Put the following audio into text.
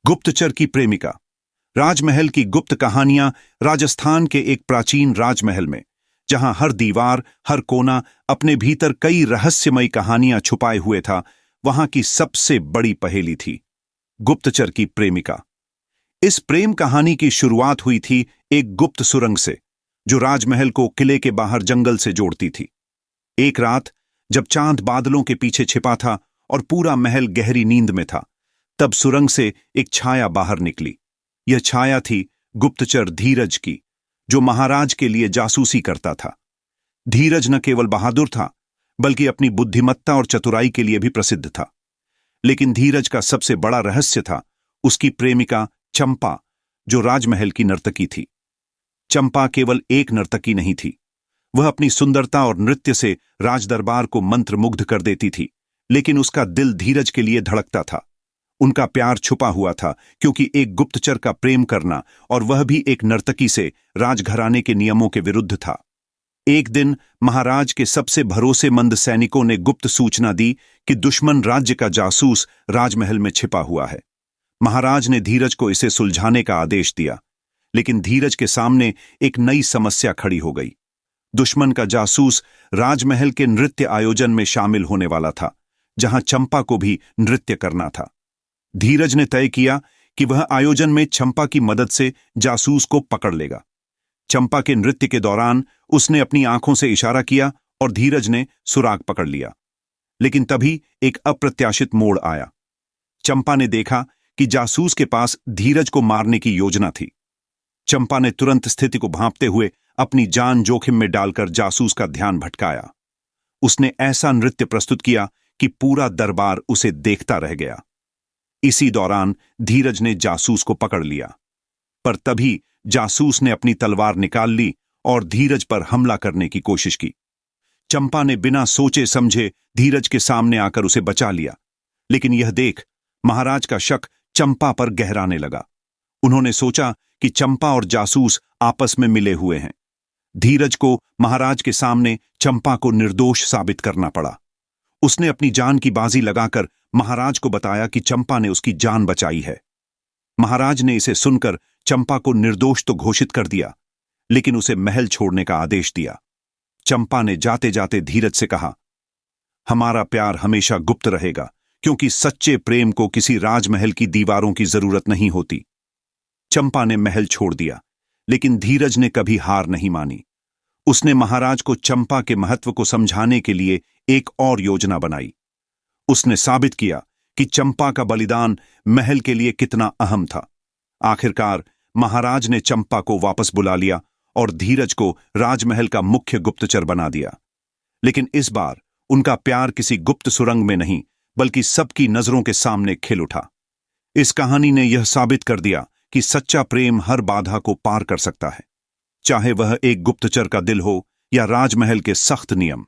गुप्तचर की प्रेमिका। राजमहल की गुप्त कहानियां राजस्थान के एक प्राचीन राजमहल में, जहां हर दीवार, हर कोना अपने भीतर कई रहस्यमयी कहानियां छुपाए हुए था, वहां की सबसे बड़ी पहेली थी गुप्तचर की प्रेमिका। इस प्रेम कहानी की शुरुआत हुई थी एक गुप्त सुरंग से, जो राजमहल को किले के बाहर जंगल से जोड़ती थी। एक रात जब चांद बादलों के पीछे छिपा था और पूरा महल गहरी नींद में था, तब सुरंग से एक छाया बाहर निकली। यह छाया थी गुप्तचर धीरज की, जो महाराज के लिए जासूसी करता था। धीरज न केवल बहादुर था, बल्कि अपनी बुद्धिमत्ता और चतुराई के लिए भी प्रसिद्ध था। लेकिन धीरज का सबसे बड़ा रहस्य था उसकी प्रेमिका चंपा, जो राजमहल की नर्तकी थी। चंपा केवल एक नर्तकी नहीं थी, वह अपनी सुंदरता और नृत्य से राजदरबार को मंत्रमुग्ध कर देती थी। लेकिन उसका दिल धीरज के लिए धड़कता था। उनका प्यार छुपा हुआ था, क्योंकि एक गुप्तचर का प्रेम करना, और वह भी एक नर्तकी से, राजघराने के नियमों के विरुद्ध था। एक दिन महाराज के सबसे भरोसेमंद सैनिकों ने गुप्त सूचना दी कि दुश्मन राज्य का जासूस राजमहल में छिपा हुआ है। महाराज ने धीरज को इसे सुलझाने का आदेश दिया, लेकिन धीरज के सामने एक नई समस्या खड़ी हो गई। दुश्मन का जासूस राजमहल के नृत्य आयोजन में शामिल होने वाला था, जहां चंपा को भी नृत्य करना था। धीरज ने तय किया कि वह आयोजन में चंपा की मदद से जासूस को पकड़ लेगा। चंपा के नृत्य के दौरान उसने अपनी आंखों से इशारा किया और धीरज ने सुराग पकड़ लिया। लेकिन तभी एक अप्रत्याशित मोड़ आया। चंपा ने देखा कि जासूस के पास धीरज को मारने की योजना थी। चंपा ने तुरंत स्थिति को भांपते हुए अपनी जान जोखिम में डालकर जासूस का ध्यान भटकाया। उसने ऐसा नृत्य प्रस्तुत किया कि पूरा दरबार उसे देखता रह गया। इसी दौरान धीरज ने जासूस को पकड़ लिया, पर तभी जासूस ने अपनी तलवार निकाल ली और धीरज पर हमला करने की कोशिश की। चंपा ने बिना सोचे समझे धीरज के सामने आकर उसे बचा लिया। लेकिन यह देख महाराज का शक चंपा पर गहराने लगा। उन्होंने सोचा कि चंपा और जासूस आपस में मिले हुए हैं। धीरज को महाराज के सामने चंपा को निर्दोष साबित करना पड़ा। उसने अपनी जान की बाजी लगाकर महाराज को बताया कि चंपा ने उसकी जान बचाई है। महाराज ने इसे सुनकर चंपा को निर्दोष तो घोषित कर दिया, लेकिन उसे महल छोड़ने का आदेश दिया। चंपा ने जाते जाते धीरज से कहा, हमारा प्यार हमेशा गुप्त रहेगा, क्योंकि सच्चे प्रेम को किसी राजमहल की दीवारों की जरूरत नहीं होती। चंपा ने महल छोड़ दिया, लेकिन धीरज ने कभी हार नहीं मानी। उसने महाराज को चंपा के महत्व को समझाने के लिए एक और योजना बनाई। उसने साबित किया कि चंपा का बलिदान महल के लिए कितना अहम था। आखिरकार महाराज ने चंपा को वापस बुला लिया और धीरज को राजमहल का मुख्य गुप्तचर बना दिया। लेकिन इस बार उनका प्यार किसी गुप्त सुरंग में नहीं, बल्कि सबकी नजरों के सामने खिल उठा। इस कहानी ने यह साबित कर दिया कि सच्चा प्रेम हर बाधा को पार कर सकता है, चाहे वह एक गुप्तचर का दिल हो या राजमहल के सख्त नियम।